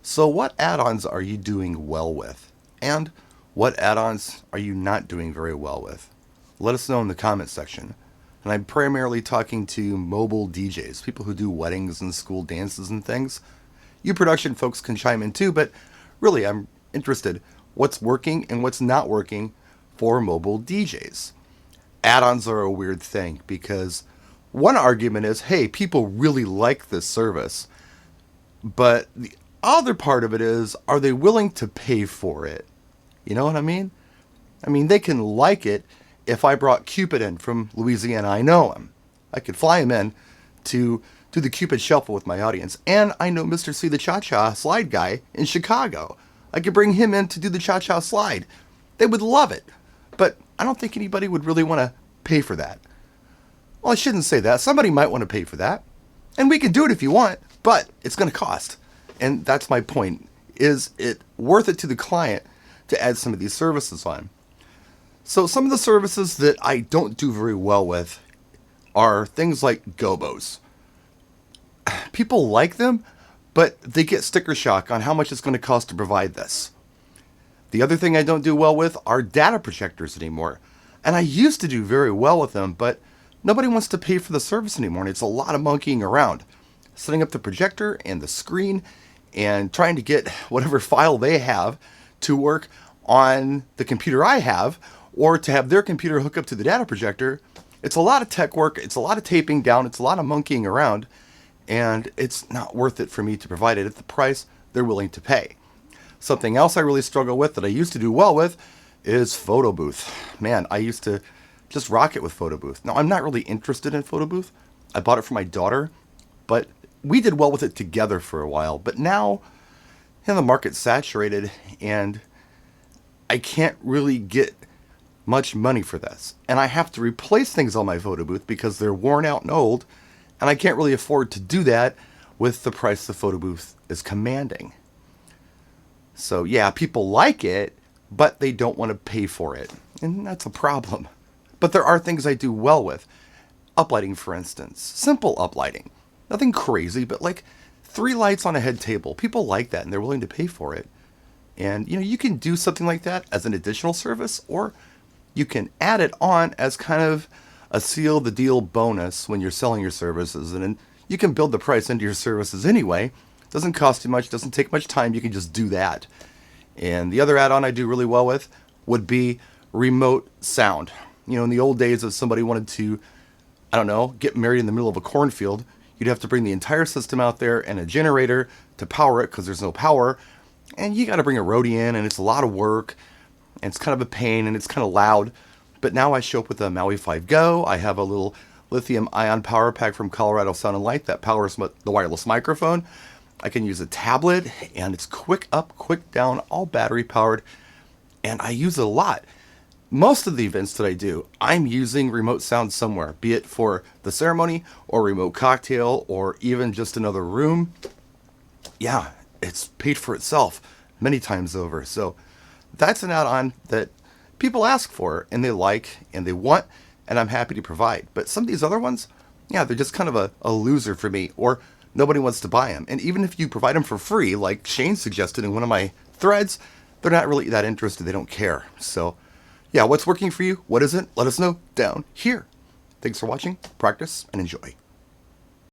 So, what add ons are you doing well with? And what add ons are you not doing very well with? Let us know in the comment section. And I'm primarily talking to mobile DJs, people who do weddings and school dances and things. You production folks can chime in too, but really I'm interested what's working and what's not working for mobile DJs. Add ons are a weird thing because one argument is hey, people really like this service. But the other part of it is, are they willing to pay for it? You know what I mean? I mean, they can like it if I brought Cupid in from Louisiana. I know him. I could fly him in to do the Cupid Shuffle with my audience. And I know Mr. C, the Cha-Cha slide guy in Chicago. I could bring him in to do the Cha-Cha slide. They would love it. But I don't think anybody would really want to pay for that. Well, I shouldn't say that. Somebody might want to pay for that. And we can do it if you want, but it's going to cost. And that's my point. Is it worth it to the client to add some of these services on? So some of the services that I don't do very well with are things like gobos. People like them, but they get sticker shock on how much it's going to cost to provide this. The other thing I don't do well with are data projectors anymore. And I used to do very well with them, but nobody wants to pay for the service anymore. And it's a lot of monkeying around. Setting up the projector and the screen and trying to get whatever file they have to work on the computer I have or to have their computer hook up to the data projector. It's a lot of tech work. It's a lot of taping down. It's a lot of monkeying around. And it's not worth it for me to provide it at the price they're willing to pay. Something else I really struggle with that I used to do well with is Photo Booth. Man, I used to just rock it with Photo Booth. Now, I'm not really interested in Photo Booth. I bought it for my daughter, but we did well with it together for a while. But now, the market's saturated, and I can't really get much money for this. And I have to replace things on my Photo Booth because they're worn out and old, and I can't really afford to do that with the price the Photo Booth is commanding. So yeah, people like it, but they don't want to pay for it. And that's a problem. But there are things I do well with. Uplighting, for instance. Simple uplighting. Nothing crazy, but like 3 lights on a head table. People like that and they're willing to pay for it. And you can do something like that as an additional service, or you can add it on as kind of a seal the deal bonus when you're selling your services. And then you can build the price into your services anyway. Doesn't cost you much, doesn't take much time, you can just do that. And the other add-on I do really well with would be remote sound. In the old days, if somebody wanted to, I don't know, get married in the middle of a cornfield, you'd have to bring the entire system out there and a generator to power it because there's no power. And you got to bring a roadie in, and it's a lot of work, and it's kind of a pain, and it's kind of loud. But now I show up with a Maui 5 Go. I have a little lithium-ion power pack from Colorado Sound and Light that powers the wireless microphone. I can use a tablet, and it's quick up, quick down, all battery powered, and I use it a lot. Most of the events that I do, I'm using remote sound somewhere, be it for the ceremony or remote cocktail or even just another room. Yeah, it's paid for itself many times over. So that's an add-on that people ask for and they like and they want, and I'm happy to provide. But some of these other ones, yeah, they're just kind of a loser for me, or nobody wants to buy them. And even if you provide them for free, like Shane suggested in one of my threads, they're not really that interested. They don't care. So yeah, what's working for you? What isn't? Let us know down here. Thanks for watching. Practice and enjoy.